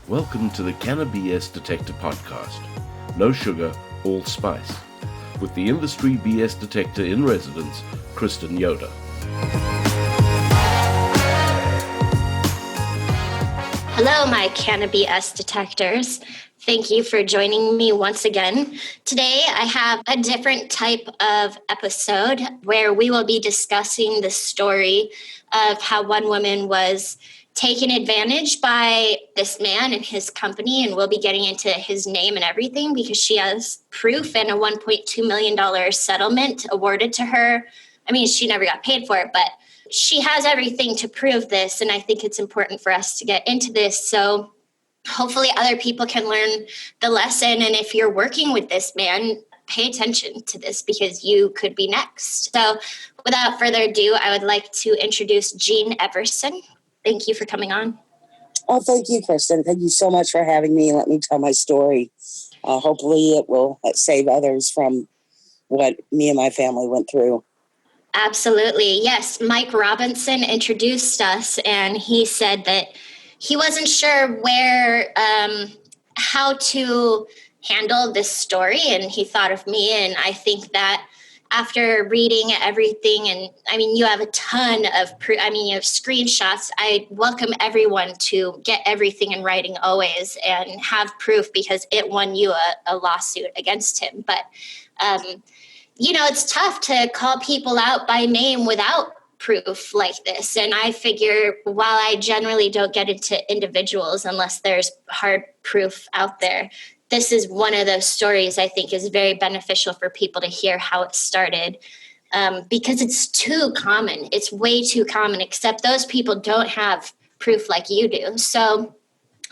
Welcome to the Cannabis Detector Podcast. No sugar, all spice. With the industry BS detector in residence, Kristen Yoder. Hello, my cannabis detectors. Thank you for joining me once again. Today, I have a different type of episode where we will be discussing the story of how one woman was taken advantage by this man and his company, and we'll be getting into his name and everything because she has proof and a $1.2 million settlement awarded to her. I mean, she never got paid for it, but she has everything to prove this, and I think it's important for us to get into this so hopefully other people can learn the lesson. And if you're working with this man, pay attention to this because you could be next. So without further ado, I would like to introduce Jean Everson. Thank you for coming on. Oh, thank you, Kristen. Thank you so much for having me. Let me tell my story. Hopefully it will save others from what me and my family went through. Absolutely. Yes. Mike Robinson introduced us, and he said that he wasn't sure how to handle this story. And he thought of me. And I think that after reading everything, and I mean, you have a ton of, you have screenshots. I welcome everyone to get everything in writing always and have proof because it won you a lawsuit against him. But, it's tough to call people out by name without proof like this. And I figure while I generally don't get into individuals unless there's hard proof out there, this is one of those stories I think is very beneficial for people to hear how it started because it's too common. It's way too common, except those people don't have proof like you do. So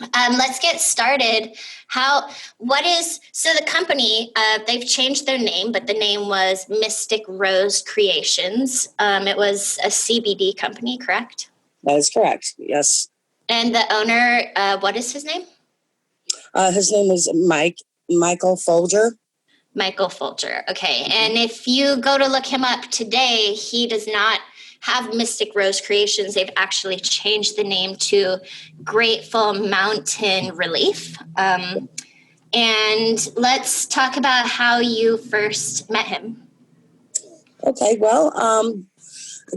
let's get started. So the company, they've changed their name, but the name was Mystic Rose Creations. It was a CBD company, correct? That is correct, yes. And the owner, what is his name? His name is Michael Folger. Michael Folger, okay. And if you go to look him up today, he does not have Mystic Rose Creations. They've actually changed the name to Grateful Mountain Relief. And let's talk about how you first met him. Okay, well, I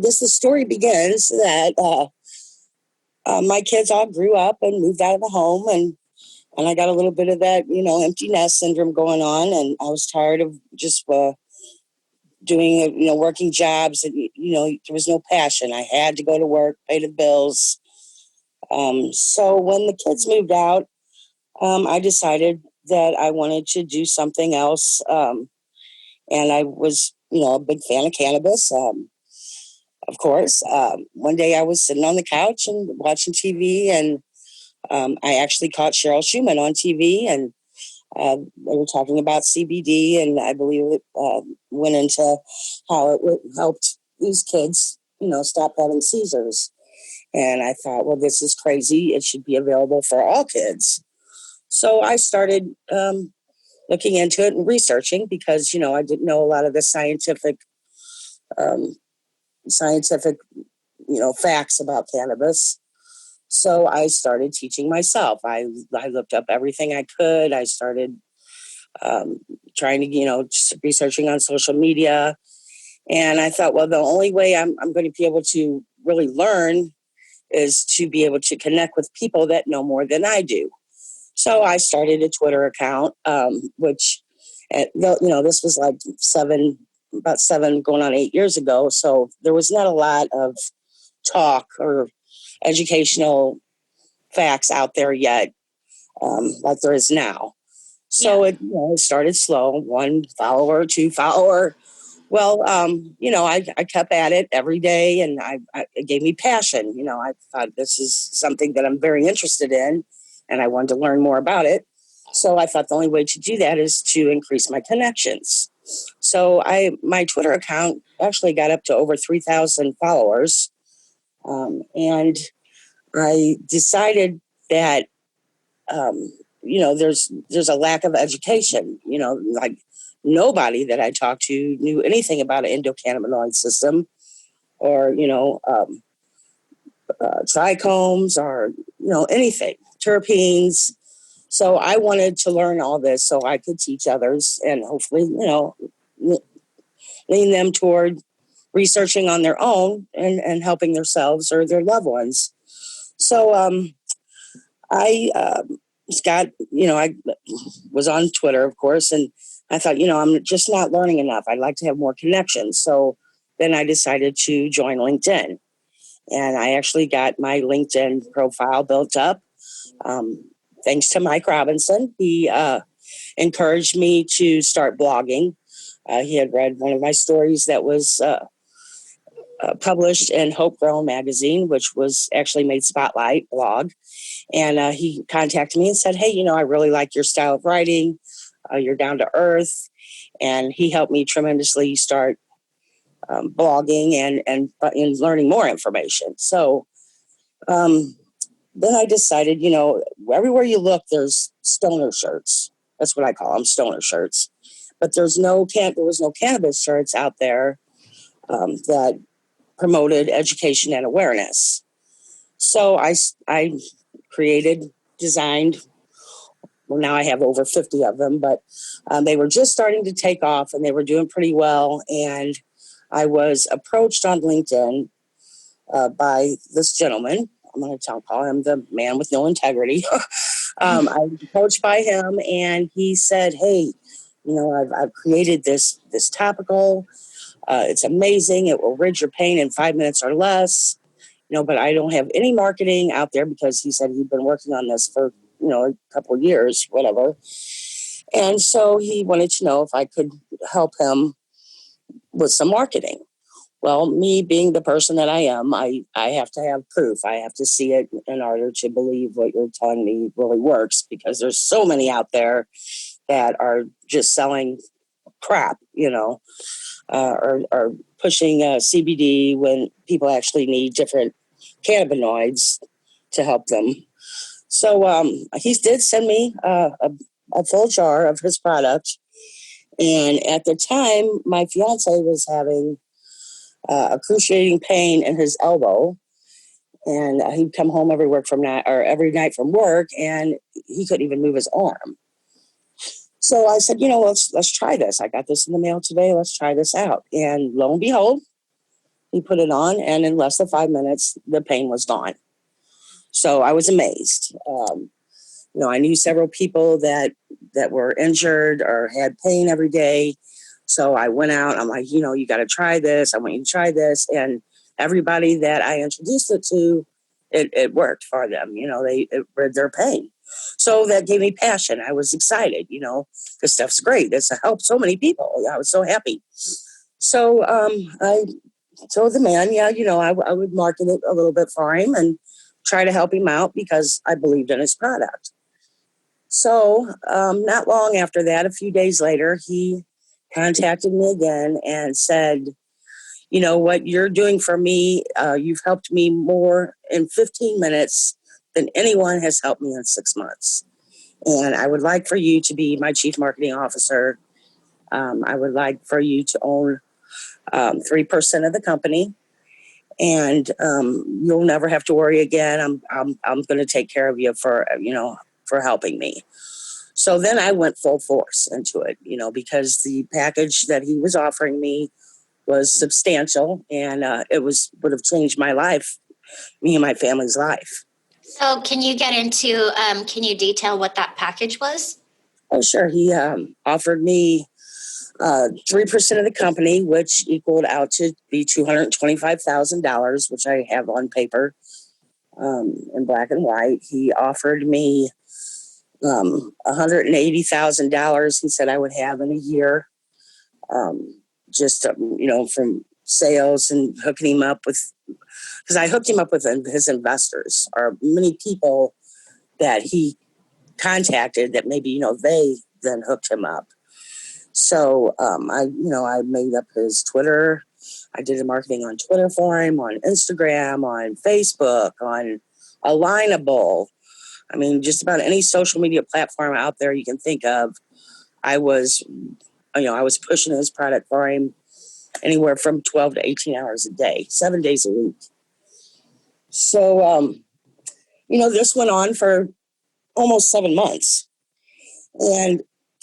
guess the story begins that my kids all grew up and moved out of the home, and I got a little bit of that, empty nest syndrome going on, and I was tired of just doing, working jobs, and, there was no passion. I had to go to work, pay the bills. So when the kids moved out, I decided that I wanted to do something else. And I was, a big fan of cannabis. Of course, one day I was sitting on the couch and watching TV, and I actually caught Cheryl Schumann on TV, and they were talking about CBD, and I believe it went into how it helped these kids, stop having seizures. And I thought, well, this is crazy. It should be available for all kids. So I started looking into it and researching because, I didn't know a lot of the scientific, facts about cannabis. So I started teaching myself. I looked up everything I could. I started trying to, just researching on social media. And I thought, well, the only way I'm going to be able to really learn is to be able to connect with people that know more than I do. So I started a Twitter account, which, this was like about 7 going on 8 years ago. So there was not a lot of talk or educational facts out there yet, like there is now. So it started slow, 1 follower, 2 follower. Well, I kept at it every day, and it gave me passion. I thought this is something that I'm very interested in, and I wanted to learn more about it. So I thought the only way to do that is to increase my connections. So my Twitter account actually got up to over 3,000 followers. And I decided that, there's a lack of education, like nobody that I talked to knew anything about an endocannabinoid system or, trichomes or, anything. terpenes. So I wanted to learn all this so I could teach others and hopefully, lean them toward researching on their own and helping themselves or their loved ones. So I I was on Twitter, of course, and I thought, I'm just not learning enough. I'd like to have more connections. So then I decided to join LinkedIn. And I actually got my LinkedIn profile built up. Thanks to Mike Robinson. He encouraged me to start blogging. He had read one of my stories that was published in Hope Grown magazine, which was actually made Spotlight blog. And he contacted me and said, hey, I really like your style of writing. You're down to earth. And he helped me tremendously start blogging and learning more information. So then I decided, everywhere you look, there's stoner shirts. That's what I call them, stoner shirts. But there was no cannabis shirts out there that promoted education and awareness. So I designed, well, now I have over 50 of them, but they were just starting to take off and they were doing pretty well. And I was approached on LinkedIn by this gentleman. I'm going to call him the man with no integrity. I was approached by him and he said, hey, I've created this topical. It's amazing. It will rid your pain in 5 minutes or less. But I don't have any marketing out there because he said he'd been working on this for, a couple of years, whatever. And so he wanted to know if I could help him with some marketing. Well, me being the person that I am, I have to have proof. I have to see it in order to believe what you're telling me really works, because there's so many out there that are just selling crap, or pushing CBD when people actually need different cannabinoids to help them. So he did send me a full jar of his product. And at the time, my fiance was having excruciating pain in his elbow. And he'd come home every night from work, and he couldn't even move his arm. So I said, let's try this. I got this in the mail today. Let's try this out. And lo and behold, he put it on, and in less than 5 minutes, the pain was gone. So I was amazed. I knew several people that were injured or had pain every day. So I went out. I'm like, you got to try this. I want you to try this. And everybody that I introduced it to, it worked for them. It rid their pain. So that gave me passion. I was excited, this stuff's great. This helped so many people. I was so happy. So I told the man, I would market it a little bit for him and try to help him out because I believed in his product. So not long after that, a few days later, he contacted me again and said, what you're doing for me, you've helped me more in 15 minutes than anyone has helped me in 6 months. And I would like for you to be my chief marketing officer. I would like for you to own 3% of the company. And you'll never have to worry again. I'm going to take care of you for helping me. So then I went full force into it, because the package that he was offering me was substantial, and would have changed my life, me and my family's life. So can you get into, can you detail what that package was? Oh, sure. He offered me 3% of the company, which equaled out to be $225,000, which I have on paper in black and white. He offered me $180,000. He said I would have in a year, from sales and hooking him up with, because I hooked him up with his investors, or many people that he contacted that maybe, they then hooked him up. So I made up his Twitter. I did the marketing on Twitter for him, on Instagram, on Facebook, on Alignable. I mean, just about any social media platform out there you can think of. I was pushing his product for him anywhere from 12 to 18 hours a day, 7 days a week. So, this went on for almost 7 months. And,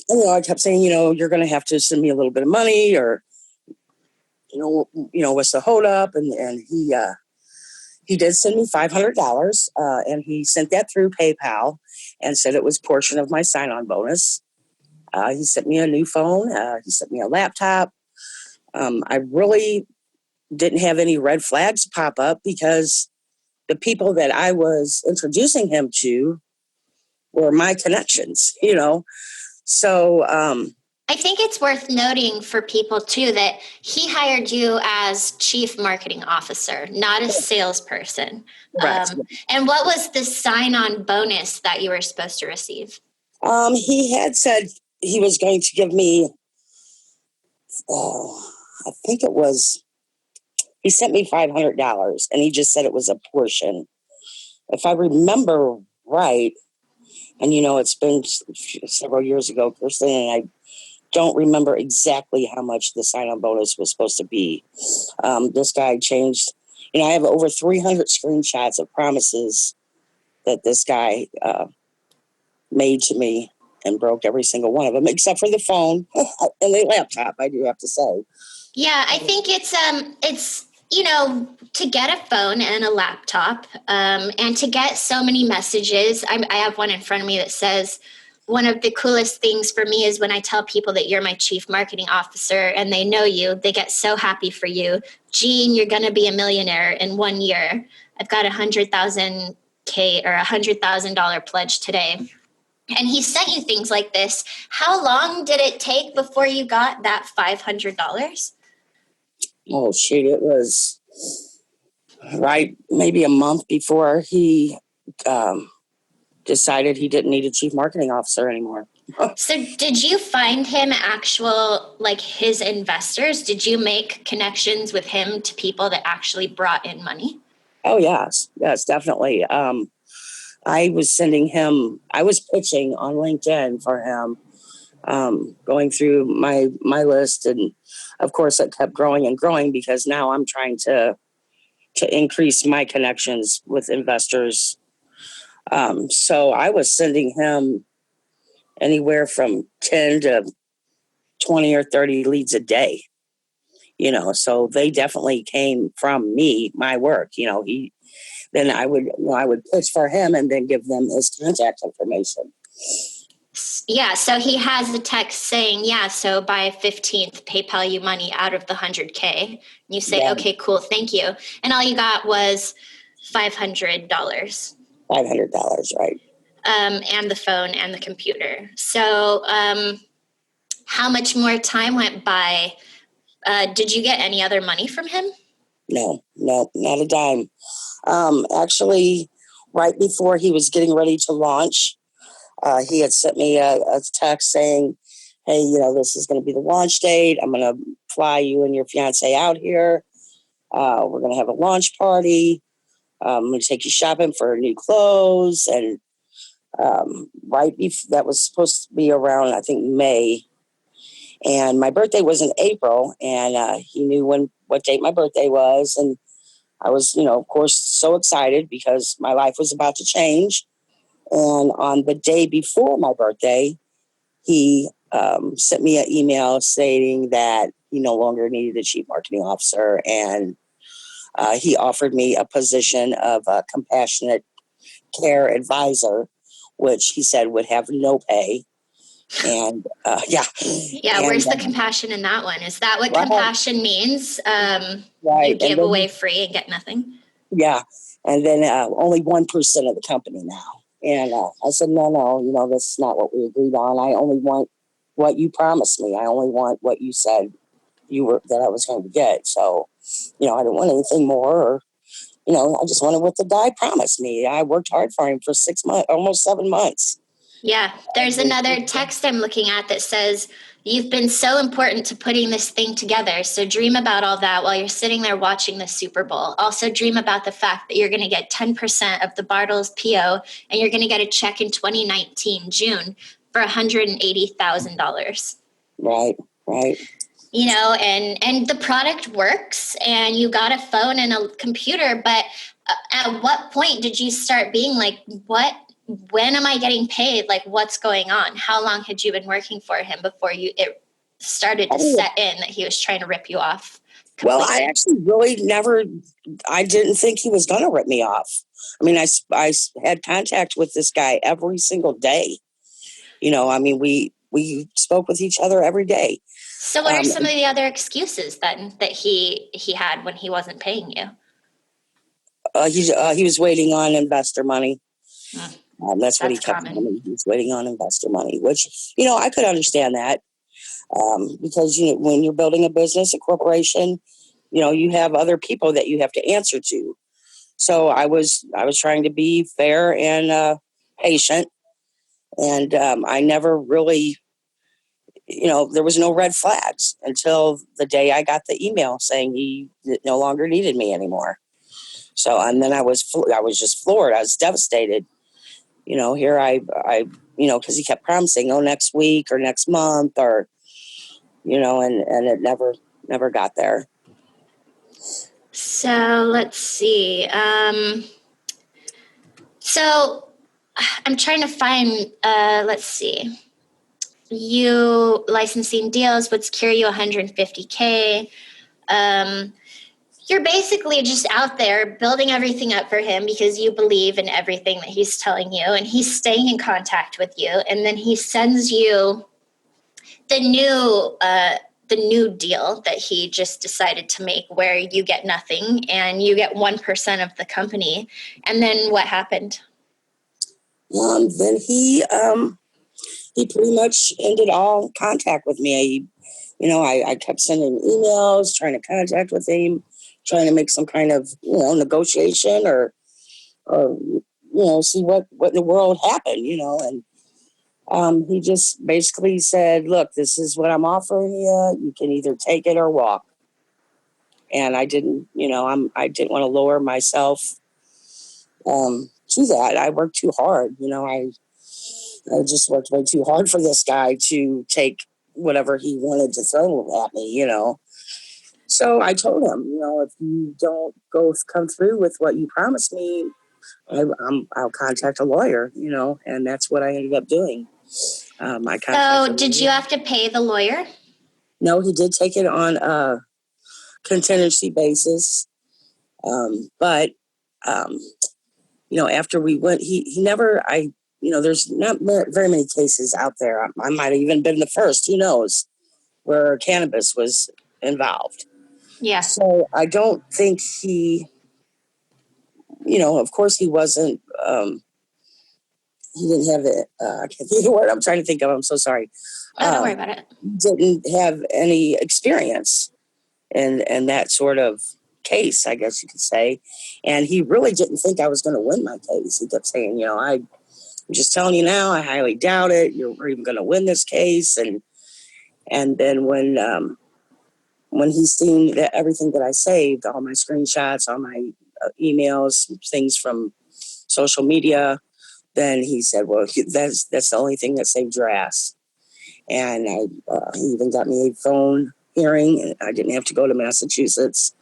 I kept saying, you're going to have to send me a little bit of money, or, what's the holdup? And he did send me $500, and he sent that through PayPal and said it was portion of my sign-on bonus. He sent me a new phone. He sent me a laptop. I really didn't have any red flags pop up because the people that I was introducing him to were my connections. So, I think it's worth noting for people too that he hired you as chief marketing officer, not as salesperson. correct. And what was the sign-on bonus that you were supposed to receive? He had said he was going to give me, I think it was, he sent me $500, and he just said it was a portion. If I remember right, and it's been several years ago, Kirsten, and I don't remember exactly how much the sign-on bonus was supposed to be. This guy changed. I have over 300 screenshots of promises that this guy made to me, and broke every single one of them, except for the phone and the laptop, I do have to say. Yeah, I think it's to get a phone and a laptop, and to get so many messages. I have one in front of me that says, one of the coolest things for me is when I tell people that you're my chief marketing officer and they know you, they get so happy for you. Jean, you're going to be a millionaire in 1 year. I've got $100,000 pledge today. And he sent you things like this. How long did it take before you got that $500? Oh, shoot. It was right maybe a month before he decided he didn't need a chief marketing officer anymore. So did you find him his investors? Did you make connections with him to people that actually brought in money? Oh, yes. Yes, definitely. I was pitching on LinkedIn for him, going through my list. And of course it kept growing and growing because now I'm trying to increase my connections with investors. So I was sending him anywhere from 10 to 20 or 30 leads a day, so they definitely came from me, my work. Then I would pitch for him and then give them his contact information. Yeah, so he has the text saying, yeah, so by 15th, PayPal you money out of the 100K. You say, Yeah. Okay, cool, thank you. And all you got was $500. $500, right. And the phone and the computer. So how much more time went by? Did you get any other money from him? No, not a dime. Actually, right before he was getting ready to launch, he had sent me a text saying, hey, this is going to be the launch date. I'm going to fly you and your fiance out here. We're going to have a launch party. I'm going to take you shopping for new clothes. And that was supposed to be around, I think, May. And my birthday was in April, and he knew what date my birthday was. And I was, of course, so excited because my life was about to change. And on the day before my birthday, he sent me an email stating that he no longer needed a chief marketing officer. And he offered me a position of a compassionate care advisor, which he said would have no pay. And Yeah, and, where's the compassion in that one? Is that what right. compassion means? Right. You give away free and get nothing? Yeah. And then only 1% of the company now. And I said, no, that's not what we agreed on. I only want what you promised me. I only want what you said that I was going to get. So, I didn't want anything more. I just wanted what the guy promised me. I worked hard for him for 6 months, almost 7 months. Yeah, there's another text I'm looking at that says, you've been so important to putting this thing together. So dream about all that while you're sitting there watching the Super Bowl. Also dream about the fact that you're going to get 10% of the Bartles PO and you're going to get a check in 2019, June, for $180,000. Right. And the product works and you got a phone and a computer, but at what point did you start being like, what when am I getting paid? Like, what's going on? How long had you been working for him before it started to set in that he was trying to rip you off completely? Well, I actually really I didn't think he was going to rip me off. I mean, I had contact with this guy every single day. I mean, we spoke with each other every day. So what are some of the other excuses then that he had when he wasn't paying you? He was waiting on investor money. That's what he kept common. telling me. He was waiting on investor money, which, I could understand that. Because when you're building a business, a corporation, you have other people that you have to answer to. So I was trying to be fair and patient, and I never really, there was no red flags until the day I got the email saying he no longer needed me anymore. So, and then I was just floored. I was devastated. Here because he kept promising, next week or next month or, and it never got there. So let's see. So I'm trying to find, let's see. You licensing deals would secure you $150K. You're basically just out there building everything up for him because you believe in everything that he's telling you, and he's staying in contact with you. And then he sends you the new deal that he just decided to make, where you get nothing and you get 1% of the company. And then what happened? Then he pretty much ended all contact with me. I kept sending emails, trying to contact with him, trying to make some kind of, negotiation or see what in the world happened, and he just basically said, look, this is what I'm offering you. You can either take it or walk. And I didn't, I didn't want to lower myself to that. I worked too hard. I just worked way too hard for this guy to take whatever he wanted to throw at me, So I told him, if you don't come through with what you promised me, I'll contact a lawyer, and that's what I ended up doing. So did you have to pay the lawyer? No, he did take it on a contingency basis. But after we went, he never, there's not very many cases out there. I might have even been the first, who knows, where cannabis was involved. Yeah. So I don't think he, of course he wasn't, he didn't have it. I can't think of the word I'm trying to think of. I'm so sorry. Oh, don't worry about it. Didn't have any experience in that sort of case, I guess you could say. And he really didn't think I was going to win my case. He kept saying, I'm just telling you now, I highly doubt it. You're even going to win this case. And then when he's seen everything that I saved, all my screenshots, all my emails, things from social media, then he said, well, that's the only thing that saved your ass. And he even got me a phone hearing, and I didn't have to go to Massachusetts.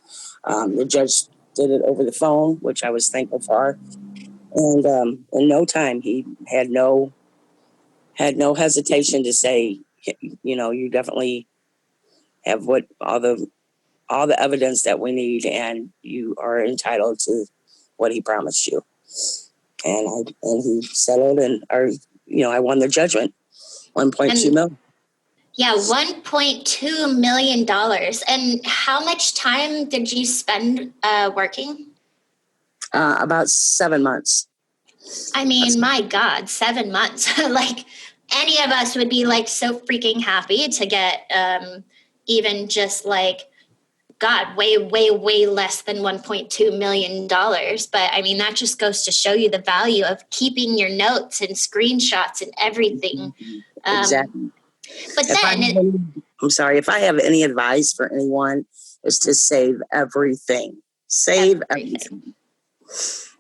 The judge did it over the phone, which I was thankful for. And in no time, he had no hesitation to say, you definitely have all the evidence that we need, and you are entitled to what he promised you. And he settled, and I won the judgment, $1.2 million. Yeah, $1.2 million. And how much time did you spend working? About 7 months. I mean, my God, 7 months. Like, any of us would be like so freaking happy to get even just like, God, way, way, way less than $1.2 million. But I mean, that just goes to show you the value of keeping your notes and screenshots and everything. Exactly. But then I'm sorry, if I have any advice for anyone, is to save everything. Save everything.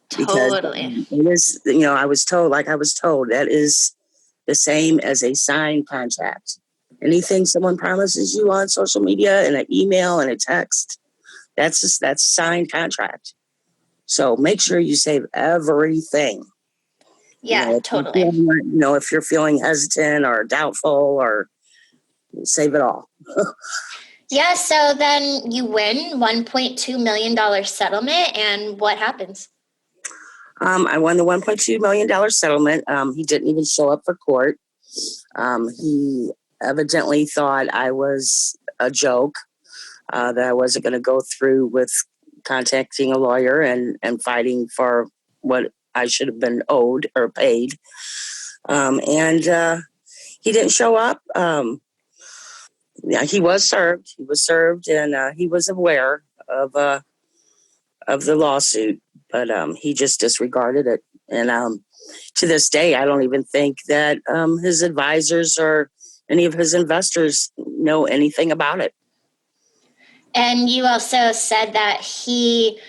Totally. Because it is, I was told that is the same as a signed contract. Anything someone promises you on social media, in an email, and a text, that's signed contract. So make sure you save everything. Yeah, totally. If you're feeling hesitant or doubtful, or save it all. Yeah, so then you win $1.2 million settlement, and what happens? I won the $1.2 million settlement. He didn't even show up for court. He evidently thought I was a joke, that I wasn't going to go through with contacting a lawyer and fighting for what I should have been owed or paid. And he didn't show up. Yeah, he was served. He was served, and he was aware of the lawsuit, but he just disregarded it. And to this day, I don't even think that his advisors or any of his investors know anything about it. And you also said that he,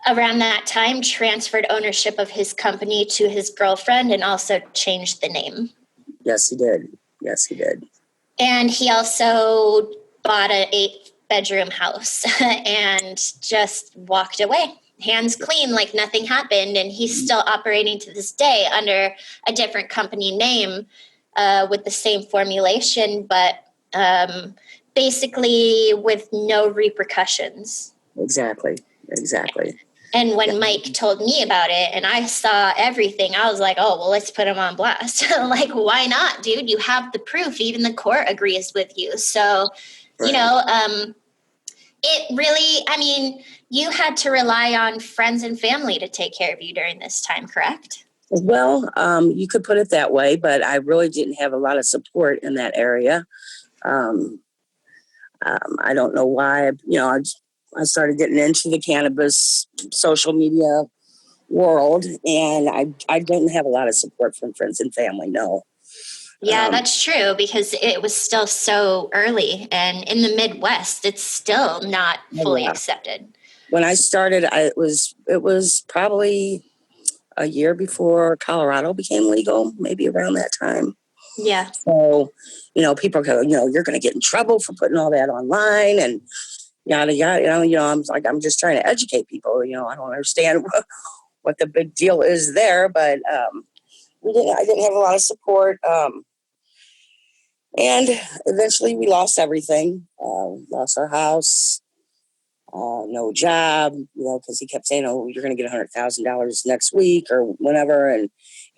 around that time, transferred ownership of his company to his girlfriend and also changed the name. Yes, he did. Yes, he did. And he also bought an 8-bedroom house and just walked away, hands clean, like nothing happened. And he's still operating to this day under a different company name with the same formulation, but basically with no repercussions. Exactly. And when Mike told me about it and I saw everything, I was like, oh, well, let's put him on blast. Like, why not, dude? You have the proof. Even the court agrees with you. So, right. It really, I mean, you had to rely on friends and family to take care of you during this time, correct? Well, you could put it that way, but I really didn't have a lot of support in that area. I don't know why, I started getting into the cannabis social media world, and I didn't have a lot of support from friends and family, no. Yeah, that's true, because it was still so early, and in the Midwest, it's still not fully accepted. When I started, it was probably a year before Colorado became legal, maybe around that time. Yeah. So, people go, you're going to get in trouble for putting all that online and yada, yada. I'm just trying to educate people. I don't understand what the big deal is there, but I didn't have a lot of support. And eventually we lost everything. Lost our house, no job, because he kept saying, oh, you're going to get $100,000 next week or whenever. And,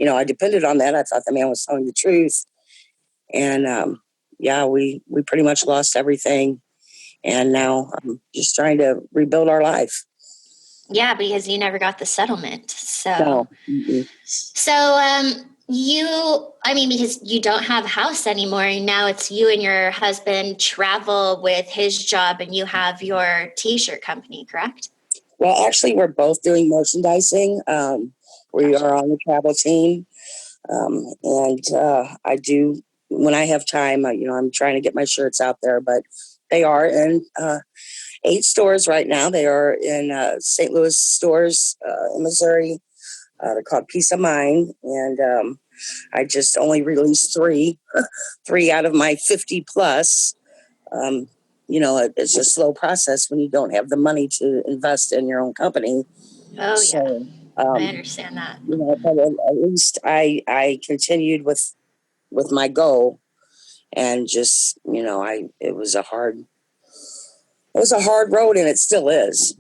I depended on that. I thought the man was telling the truth. And, we pretty much lost everything. And now I'm just trying to rebuild our life. Yeah, because you never got the settlement. So, no. Mm-hmm. Because you don't have a house anymore, and now it's you and your husband travel with his job, and you have your t-shirt company, correct? Well, actually, we're both doing merchandising. We are on the travel team. And I do, when I have time, I'm trying to get my shirts out there, but they are in 8 stores right now. They are in St. Louis stores in Missouri. They're called Peace of Mind. And I just only released 3 out of my 50 plus. It's a slow process when you don't have the money to invest in your own company. Oh, so, yeah. I understand that. But at least I continued with my goal, and just, it was a hard road, and it still is,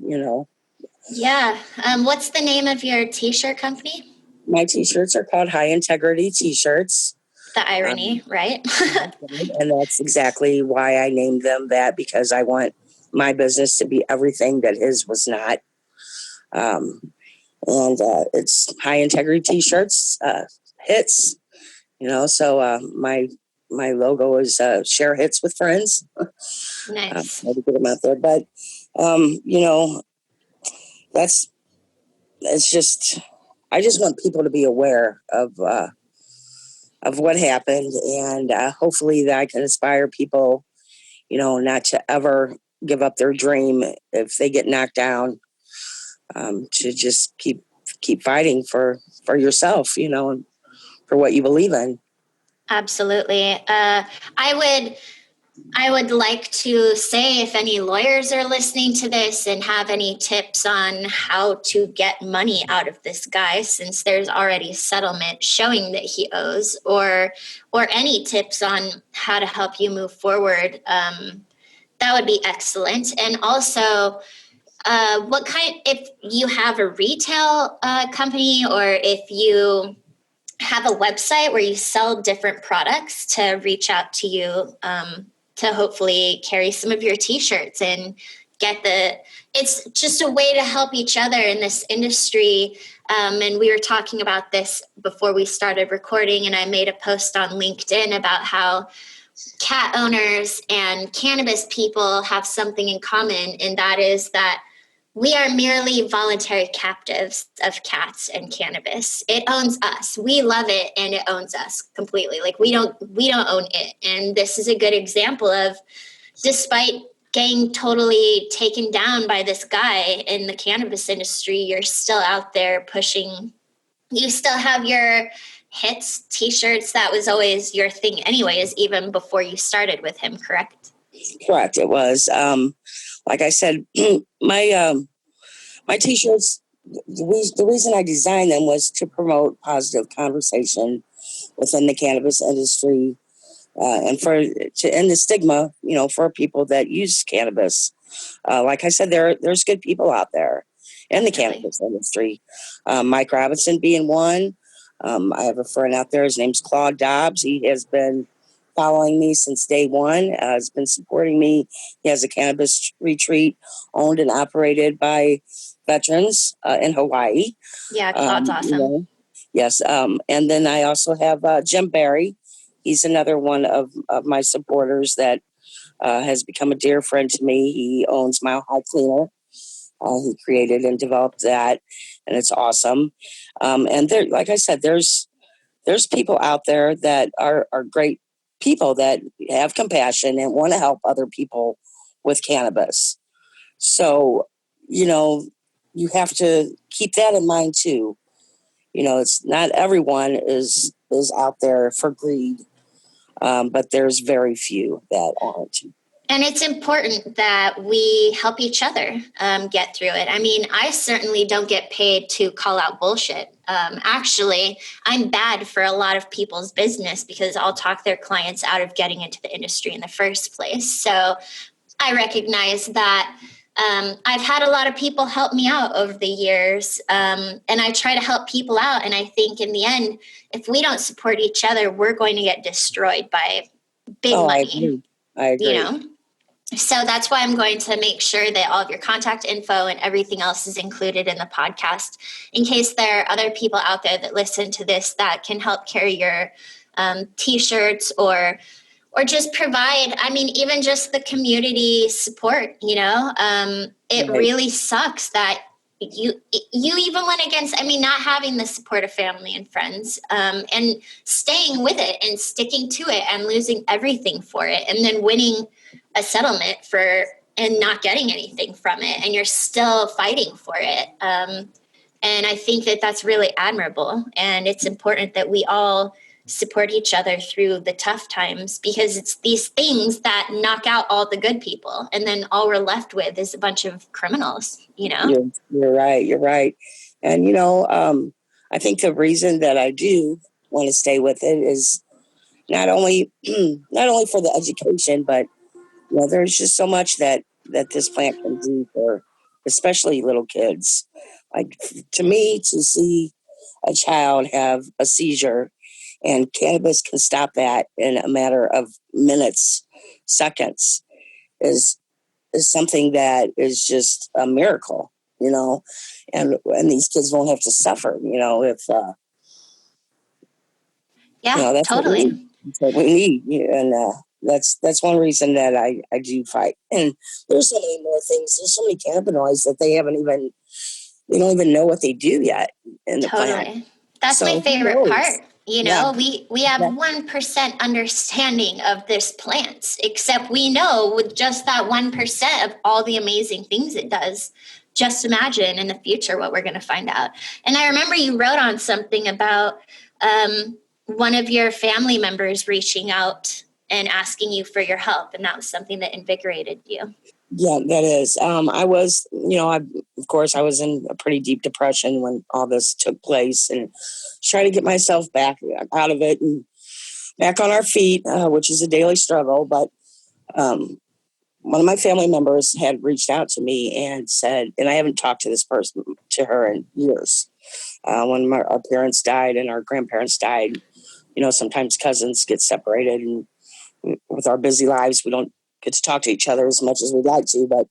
Yeah. What's the name of your t-shirt company? My t-shirts are called High Integrity T-shirts. The irony, right? And that's exactly why I named them that, because I want my business to be everything that his was not. And it's High Integrity T-shirts, hits, so my logo is share hits with friends. Nice. Maybe get them out there. But, it's just, I just want people to be aware of what happened, and hopefully that I can inspire people, not to ever give up their dream if they get knocked down, to just keep fighting for yourself, and for what you believe in. Absolutely. I would I would like to say if any lawyers are listening to this and have any tips on how to get money out of this guy, since there's already settlement showing that he owes, or any tips on how to help you move forward, that would be excellent. And also, if you have a retail company, or if you have a website where you sell different products, to reach out to you, to hopefully carry some of your t-shirts and it's just a way to help each other in this industry. And we were talking about this before we started recording, and I made a post on LinkedIn about how cat owners and cannabis people have something in common, and that is that we are merely voluntary captives of cats and cannabis. It owns us. We love it, and it owns us completely. Like we don't own it. And this is a good example of, despite getting totally taken down by this guy in the cannabis industry, you're still out there pushing. You still have your hits, t-shirts. That was always your thing anyways, even before you started with him, correct? Correct. It was. Like I said, my t-shirts, the reason I designed them was to promote positive conversation within the cannabis industry, and to end the stigma, for people that use cannabis. Like I said, there's good people out there in the cannabis industry. Mike Robinson being one. I have a friend out there. His name's Claude Dobbs. He has been following me since day one, has been supporting me. He has a cannabis retreat owned and operated by veterans in Hawaii. Yeah, Claude's awesome. Yes. And then I also have Jim Barry. He's another one of my supporters that has become a dear friend to me. He owns Mile High Cleaner. He created and developed that, and it's awesome. And there, like I said, there's people out there that are great people that have compassion and want to help other people with cannabis. So, you have to keep that in mind too. It's not everyone is out there for greed, but there's very few that aren't. And it's important that we help each other get through it. I mean, I certainly don't get paid to call out bullshit. Actually, I'm bad for a lot of people's business because I'll talk their clients out of getting into the industry in the first place. So I recognize that I've had a lot of people help me out over the years, and I try to help people out. And I think in the end, if we don't support each other, we're going to get destroyed by big money. I agree. So that's why I'm going to make sure that all of your contact info and everything else is included in the podcast, in case there are other people out there that listen to this that can help carry your t-shirts or just provide, I mean, even just the community support, it really sucks that you even went against, I mean, not having the support of family and friends, and staying with it and sticking to it and losing everything for it, and then winning a settlement and not getting anything from it, and you're still fighting for it. And I think that that's really admirable, and it's important that we all support each other through the tough times, because it's these things that knock out all the good people, and then all we're left with is a bunch of criminals. You're right. And I think the reason that I do want to stay with it is not only for the education, but there's just so much that this plant can do for especially little kids. Like, to me, to see a child have a seizure, and cannabis can stop that in a matter of minutes, seconds, is something that is just a miracle, and these kids won't have to suffer, if that's totally what we need. And that's one reason that I do fight. And there's so many more things. There's so many cannabinoids that they don't even know what they do yet in the plant. That's my favorite part. We have Yeah. 1% understanding of this plant, except we know with just that 1% of all the amazing things it does. Just imagine in the future what we're going to find out. And I remember you wrote on something about one of your family members reaching out and asking you for your help. And that was something that invigorated you. Yeah, that is. I was, of course, I was in a pretty deep depression when all this took place, and trying to get myself back out of it and back on our feet, which is a daily struggle. But one of my family members had reached out to me and said, and I haven't talked to her in years. When our parents died and our grandparents died, sometimes cousins get separated, and with our busy lives, we don't get to talk to each other as much as we'd like to. But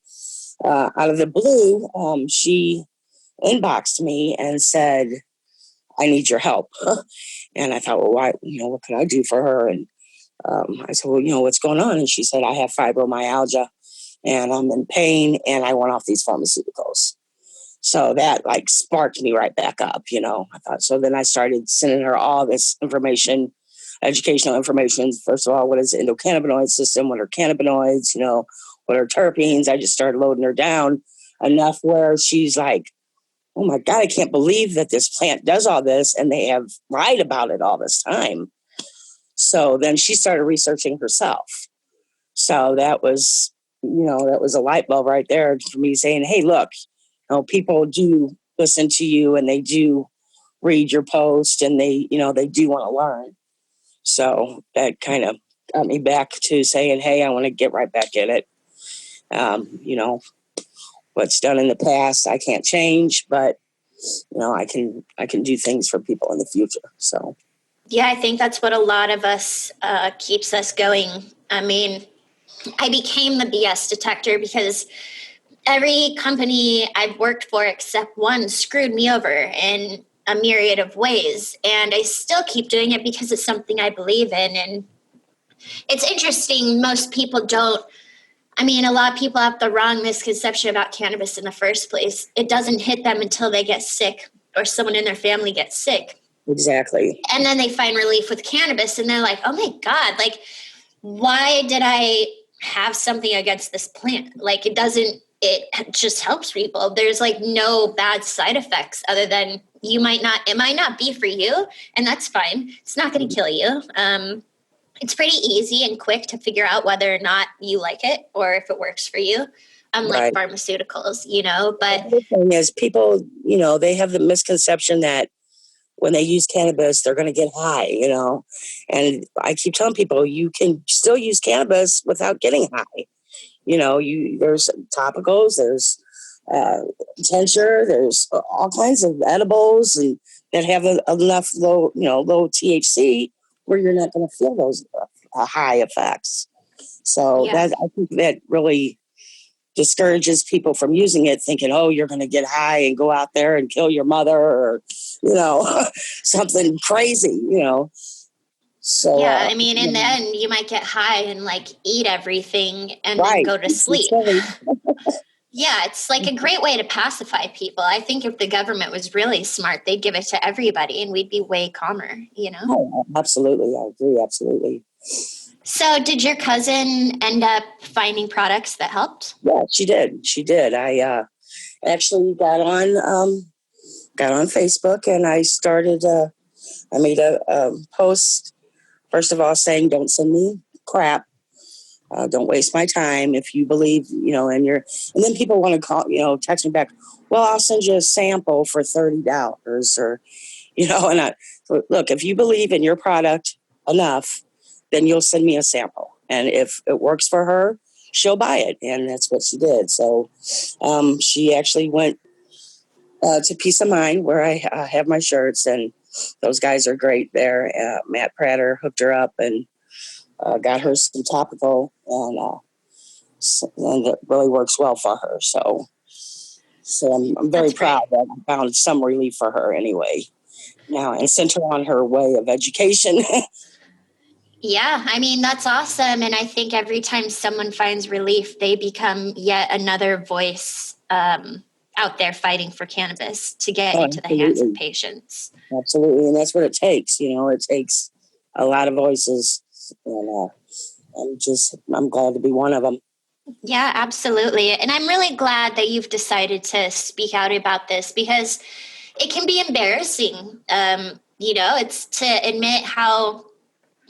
out of the blue, she inboxed me and said, "I need your help." And I thought, well, why? What can I do for her? And I said, well, what's going on? And she said, I have fibromyalgia and I'm in pain and I want off these pharmaceuticals. So that sparked me right back up, I thought. So then I started sending her all this information, educational information. First of all, what is the endocannabinoid system? What are cannabinoids? What are terpenes? I just started loading her down enough where she's like, oh my God, I can't believe that this plant does all this. And they have lied about it all this time. So then she started researching herself. So that was, that was a light bulb right there for me saying, hey, look, people do listen to you and they do read your post and they do want to learn. So that kind of got me back to saying, hey, I want to get right back in it. What's done in the past, I can't change, but I can do things for people in the future. So. Yeah, I think that's what a lot of us keeps us going. I mean, I became the BS detector because every company I've worked for except one screwed me over in a myriad of ways. And I still keep doing it because it's something I believe in. And it's interesting. Most people don't. I mean, a lot of people have the wrong misconception about cannabis in the first place. It doesn't hit them until they get sick or someone in their family gets sick. Exactly. And then they find relief with cannabis and they're like, oh my God, why did I have something against this plant? It just helps people. There's no bad side effects other than it might not be for you, and that's fine. It's not going to kill you. It's pretty easy and quick to figure out whether or not you like it or if it works for you. Unlike pharmaceuticals, but the thing is people, they have the misconception that when they use cannabis, they're going to get high, and I keep telling people you can still use cannabis without getting high. There's topicals, there's tincture, there's all kinds of edibles and that have enough low THC where you're not going to feel those high effects. So I think that really discourages people from using it, thinking, oh, you're going to get high and go out there and kill your mother or, something crazy, So, I mean, in the end, you might get high and eat everything and then go to sleep. Yeah, it's a great way to pacify people. I think if the government was really smart, they'd give it to everybody and we'd be way calmer, Oh, absolutely. I agree. Absolutely. So did your cousin end up finding products that helped? Yeah, she did. I actually got on Facebook and I started, I made a post, first of all, saying, don't send me crap. Don't waste my time if you believe, and then people want to call, text me back. Well, I'll send you a sample for $30 or, and look, if you believe in your product enough, then you'll send me a sample. And if it works for her, she'll buy it. And that's what she did. So she actually went to Peace of Mind where I have my shirts, and those guys are great there. Matt Prater hooked her up and got her some topical, and it really works well for her. So I'm very proud that I found some relief for her anyway now and sent her on her way of education. Yeah, I mean, that's awesome. And I think every time someone finds relief, they become yet another voice out there fighting for cannabis to get into the hands of patients. Absolutely. And that's what it takes. It takes a lot of voices. And I'm glad to be one of them. Yeah, absolutely. And I'm really glad that you've decided to speak out about this because it can be embarrassing. It's to admit how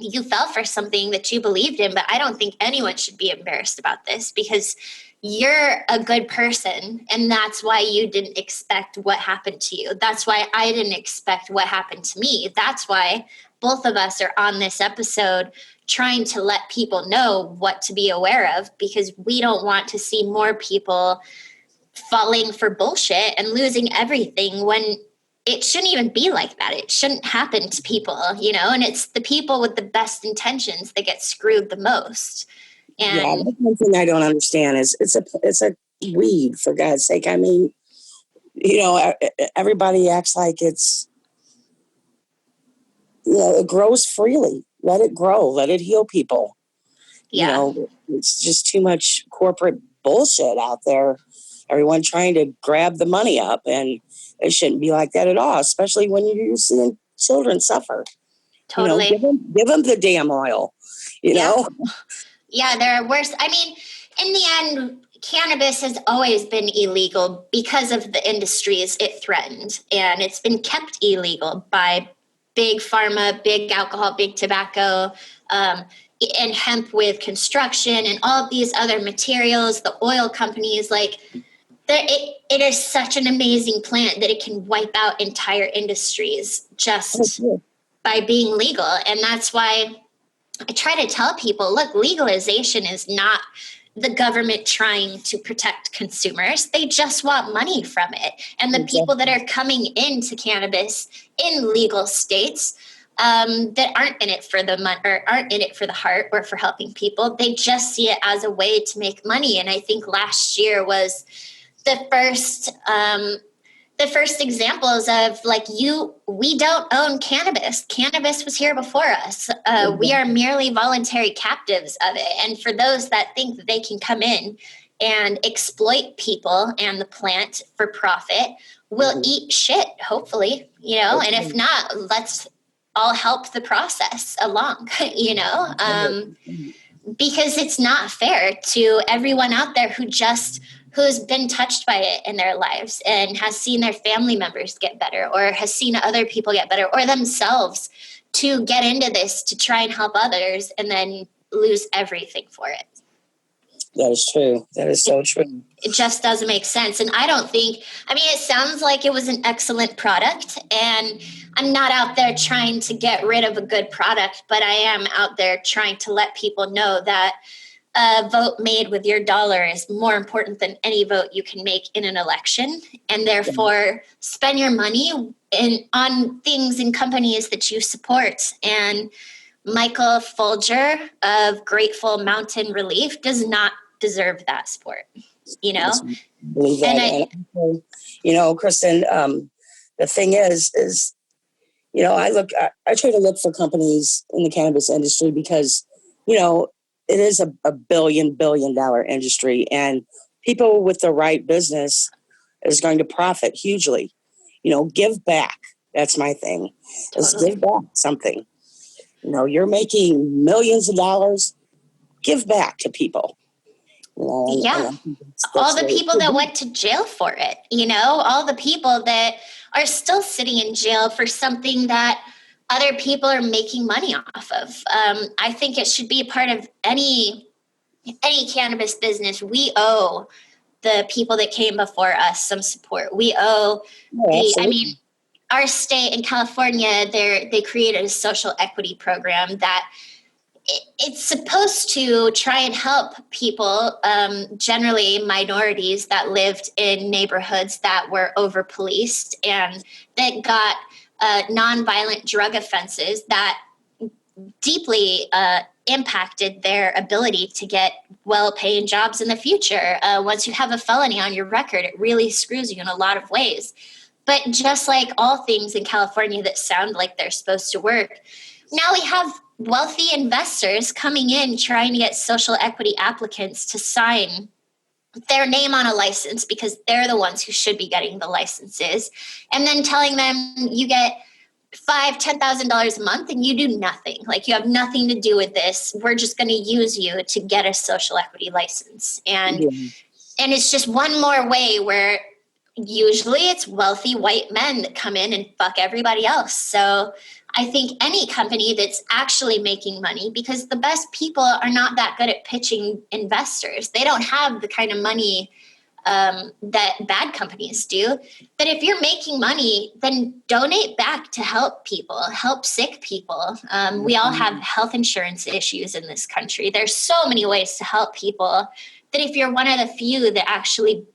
you fell for something that you believed in, but I don't think anyone should be embarrassed about this because you're a good person. And that's why you didn't expect what happened to you. That's why I didn't expect what happened to me. That's why both of us are on this episode trying to let people know what to be aware of, because we don't want to see more people falling for bullshit and losing everything when it shouldn't even be like that. It shouldn't happen to people, and it's the people with the best intentions that get screwed the most. And yeah, that's one thing I don't understand is it's a weed, for God's sake. I mean, everybody acts like it's, it grows freely. Let it grow. Let it heal people. yeah. It's just too much corporate bullshit out there. Everyone trying to grab the money up, and it shouldn't be like that at all, especially when you're seeing children suffer. Totally. Give them the damn oil, know? Yeah, there are worse. I mean, in the end, cannabis has always been illegal because of the industries it threatened. And it's been kept illegal by big pharma, big alcohol, big tobacco, and hemp with construction and all of these other materials, the oil companies. It is such an amazing plant that it can wipe out entire industries just by being legal. And that's why I try to tell people, look, legalization is not the government trying to protect consumers. They just want money from it. And the people that are coming into cannabis in legal states that aren't in it for the money or aren't in it for the heart or for helping people, they just see it as a way to make money. And I think last year was the first examples of we don't own cannabis. Cannabis was here before us. We are merely voluntary captives of it. And for those that think that they can come in and exploit people and the plant for profit, will eat shit, hopefully, and if not, let's all help the process along, because it's not fair to everyone out there who's been touched by it in their lives and has seen their family members get better or has seen other people get better or themselves to get into this to try and help others and then lose everything for it. That is true. That is so true. It just doesn't make sense. And it sounds like it was an excellent product, and I'm not out there trying to get rid of a good product, but I am out there trying to let people know that a vote made with your dollar is more important than any vote you can make in an election. And therefore, spend your money on things and companies that you support. And Michael Folger of Grateful Mountain Relief does not deserve that support, Believe that. And, Kristen, the thing is, I try to look for companies in the cannabis industry because, it is a $billion industry, and people with the right business is going to profit hugely. Give back. That's my thing. Is give back something. You're making millions of dollars. Give back to people. Yeah. All the people that went to jail for it, all the people that are still sitting in jail for something that other people are making money off of. I think it should be a part of any cannabis business. We owe the people that came before us some support. We owe our state in California, they created a social equity program that it's supposed to try and help people, generally minorities that lived in neighborhoods that were over-policed and that got nonviolent drug offenses that deeply impacted their ability to get well-paying jobs in the future. Once you have a felony on your record, it really screws you in a lot of ways. But just like all things in California that sound like they're supposed to work, now we have wealthy investors coming in trying to get social equity applicants to sign their name on a license because they're the ones who should be getting the licenses, and then telling them you get $5,000-$10,000 a month and you do nothing. Like, you have nothing to do with this. We're just going to use you to get a social equity license. And it's just one more way where usually it's wealthy white men that come in and fuck everybody else. So I think any company that's actually making money, because the best people are not that good at pitching investors. They don't have the kind of money that bad companies do. But if you're making money, then donate back to help people, help sick people. We all have health insurance issues in this country. There's so many ways to help people that if you're one of the few that actually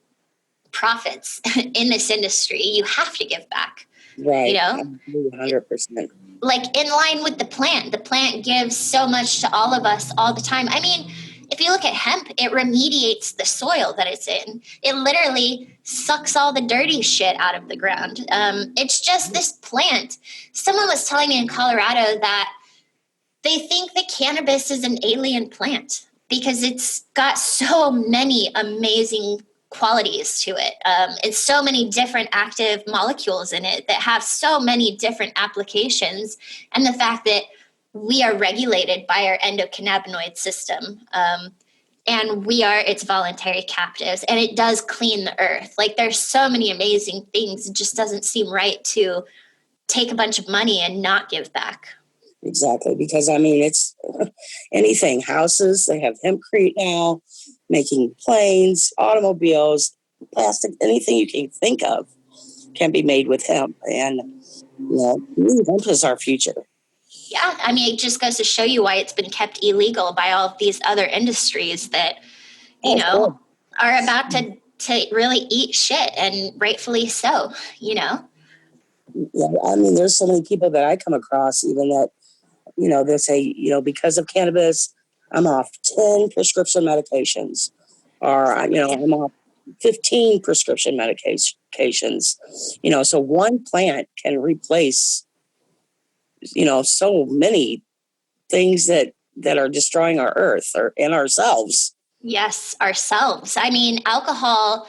profits in this industry, you have to give back. Right. You know, 100%. like in line with the plant gives so much to all of us all the time. I mean, if you look at hemp, it remediates the soil that it's in. It literally sucks all the dirty shit out of the ground. It's just this plant. Someone was telling me in Colorado that they think that cannabis is an alien plant because it's got so many amazing qualities to it. It's so many different active molecules in it that have so many different applications. And the fact that we are regulated by our endocannabinoid system. And we are its voluntary captives. And it does clean the earth. Like there's so many amazing things. It just doesn't seem right to take a bunch of money and not give back. Exactly. Because I mean, it's anything, houses, they have hempcrete now, making planes, automobiles, plastic, anything you can think of can be made with hemp. And, hemp is our future. Yeah, I mean, it just goes to show you why it's been kept illegal by all of these other industries that, are about to really eat shit, and rightfully so, Yeah, I mean, there's so many people that I come across even that, they'll say, because of cannabis, I'm off 10 prescription medications, or, I'm off 15 prescription medications, so one plant can replace, so many things that are destroying our earth and ourselves. Yes, ourselves. I mean, alcohol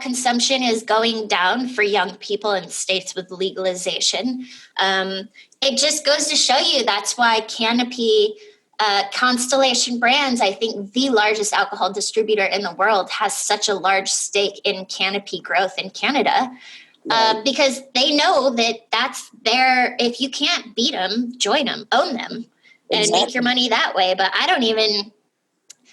consumption is going down for young people in states with legalization. It just goes to show you that's why Canopy, Constellation Brands, I think the largest alcohol distributor in the world, has such a large stake in Canopy growth in Canada. Because they know that that's their, if you can't beat them, join them, own them, and make your money that way. But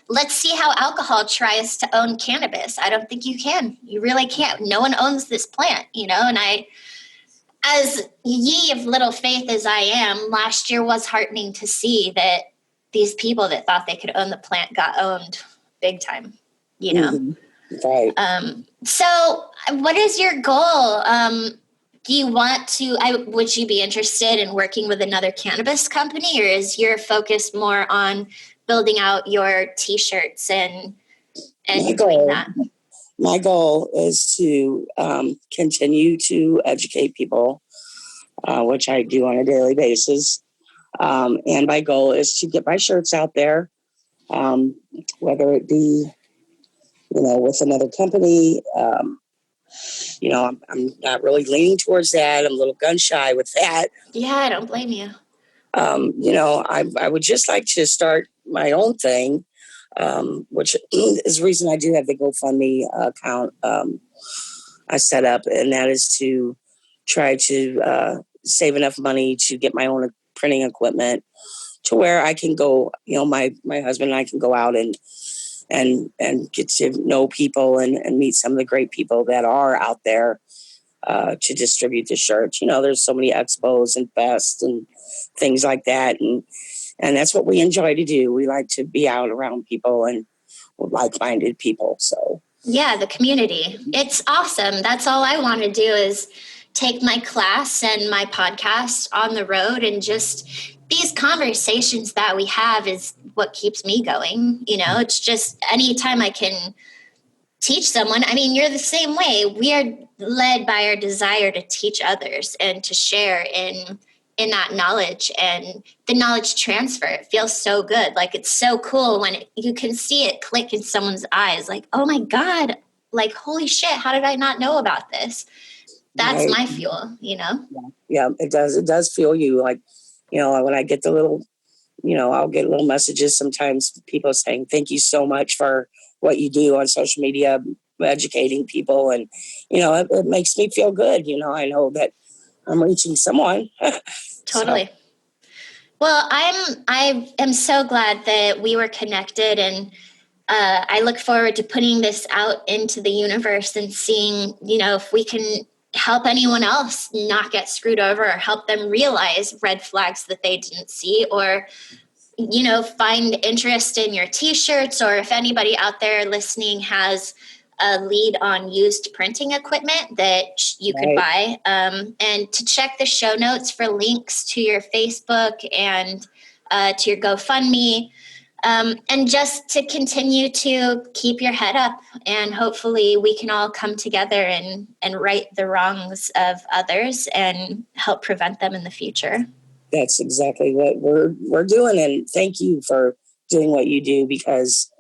let's see how alcohol tries to own cannabis. I don't think you can. You really can't. No one owns this plant, and as ye of little faith as I am, last year was heartening to see that these people that thought they could own the plant got owned big time, Mm-hmm. Right. So what is your goal? Do you want to, would you be interested in working with another cannabis company, or is your focus more on building out your t-shirts and doing that? My goal is to continue to educate people, which I do on a daily basis. And my goal is to get my shirts out there, whether it be, with another company. I'm not really leaning towards that. I'm a little gun shy with that. Yeah, I don't blame you. I would just like to start my own thing, which is the reason I do have the GoFundMe account I set up, and that is to try to save enough money to get my own printing equipment to where I can go, my husband and I can go out and get to know people and meet some of the great people that are out there to distribute the shirts. There's so many expos and fests and things like that. And that's what we enjoy to do. We like to be out around people and like-minded people. So yeah, the community. It's awesome. That's all I want to do is take my class and my podcast on the road, and just these conversations that we have is what keeps me going. It's just anytime I can teach someone. I mean, you're the same way. We are led by our desire to teach others and to share in that knowledge, and the knowledge transfer. It feels so good. Like, it's so cool when you can see it click in someone's eyes. Like, oh my God, like, holy shit, how did I not know about this? That's my fuel, Yeah, it does. It does fuel you. Like, when I get the little, I'll get little messages sometimes, people saying, thank you so much for what you do on social media. educating people, and it makes me feel good. I know that I'm reaching someone. Totally. So, Well, I am so glad that we were connected, and I look forward to putting this out into the universe and seeing, if we can help anyone else not get screwed over, or help them realize red flags that they didn't see, or find interest in your t-shirts, or if anybody out there listening has a lead on used printing equipment that you could buy, and to check the show notes for links to your Facebook and to your GoFundMe, and just to continue to keep your head up, and hopefully we can all come together and right the wrongs of others and help prevent them in the future. That's exactly what we're doing, and thank you for doing what you do, because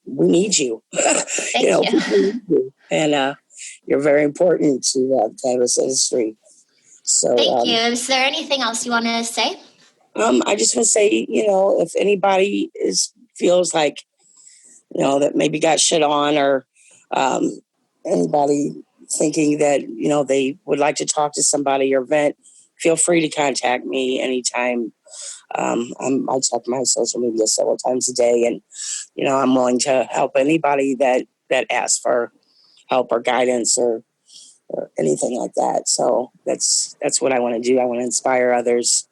we need you. Thank you. People need you. And you're very important to the cannabis industry. So thank you. Is there anything else you want to say? I just want to say, if anybody feels like, that maybe got shit on, or anybody thinking that, they would like to talk to somebody or vent, feel free to contact me anytime. I check my social media several times a day, and, I'm willing to help anybody that asks for help or guidance or anything like that. So that's what I want to do. I want to inspire others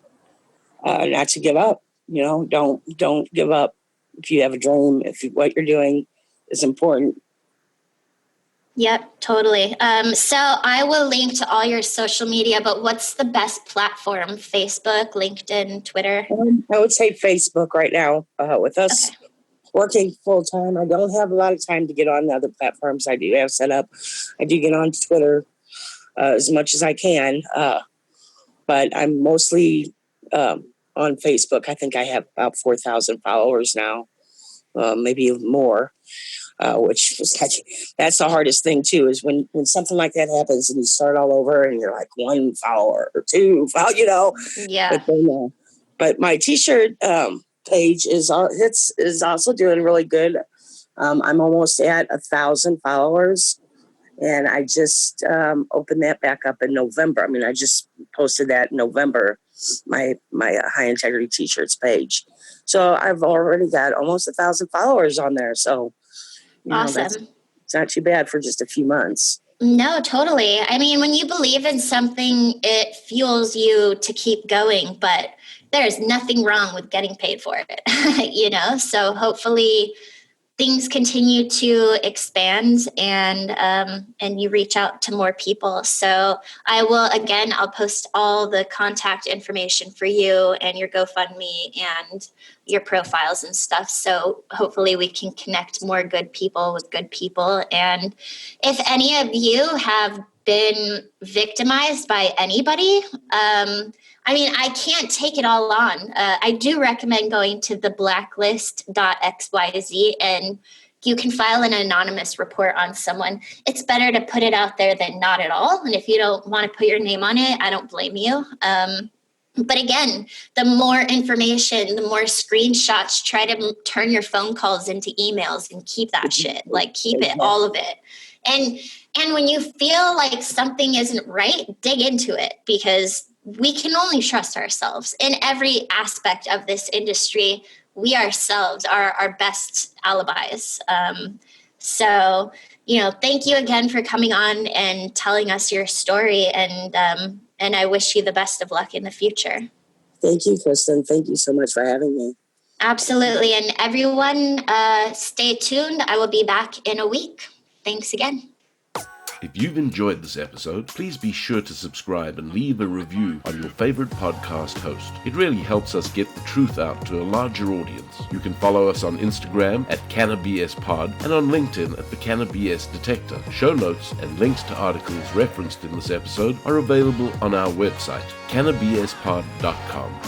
not to give up. Don't give up. If you have a dream, what you're doing is important. Yep, totally. So I will link to all your social media, but what's the best platform? Facebook, LinkedIn, Twitter? I would say Facebook right now. With us working full time, I don't have a lot of time to get on the other platforms I do have set up. I do get on Twitter as much as I can, but I'm mostly on Facebook. I think I have about 4,000 followers now, maybe more. Which was that's the hardest thing too, is when something like that happens and you start all over and you're like 1 follower or 2 follow, Yeah. But my t-shirt page is also doing really good. I'm almost at 1,000 followers, and I just opened that back up in November. I mean, I just posted that in November, my high integrity t-shirts page. So I've already got almost 1,000 followers on there. So awesome. It's not too bad for just a few months. No, totally. I mean, when you believe in something, it fuels you to keep going, but there's nothing wrong with getting paid for it, So hopefully things continue to expand, and you reach out to more people. So I'll post all the contact information for you and your GoFundMe and your profiles and stuff. So hopefully we can connect more good people with good people. And if any of you have been victimized by anybody, I can't take it all on. I do recommend going to the blacklist.xyz, and you can file an anonymous report on someone. It's better to put it out there than not at all. And if you don't want to put your name on it, I don't blame you. But again, the more information, the more screenshots, try to turn your phone calls into emails and keep that shit. Like, keep it, all of it. And when you feel like something isn't right, dig into it, because we can only trust ourselves in every aspect of this industry. We ourselves are our best alibis. So, thank you again for coming on and telling us your story. And I wish you the best of luck in the future. Thank you, Kristen. Thank you so much for having me. Absolutely. And everyone, stay tuned. I will be back in a week. Thanks again. If you've enjoyed this episode, please be sure to subscribe and leave a review on your favorite podcast host. It really helps us get the truth out to a larger audience. You can follow us on Instagram at cannabis.pod and on LinkedIn at the Cannabis Detector. Show notes and links to articles referenced in this episode are available on our website, cannabispod.com.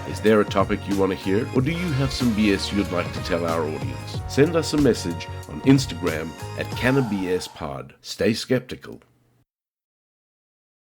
Is there a topic you want to hear, or do you have some BS you'd like to tell our audience? Send us a message on Instagram at cannabispod. Stay skeptical.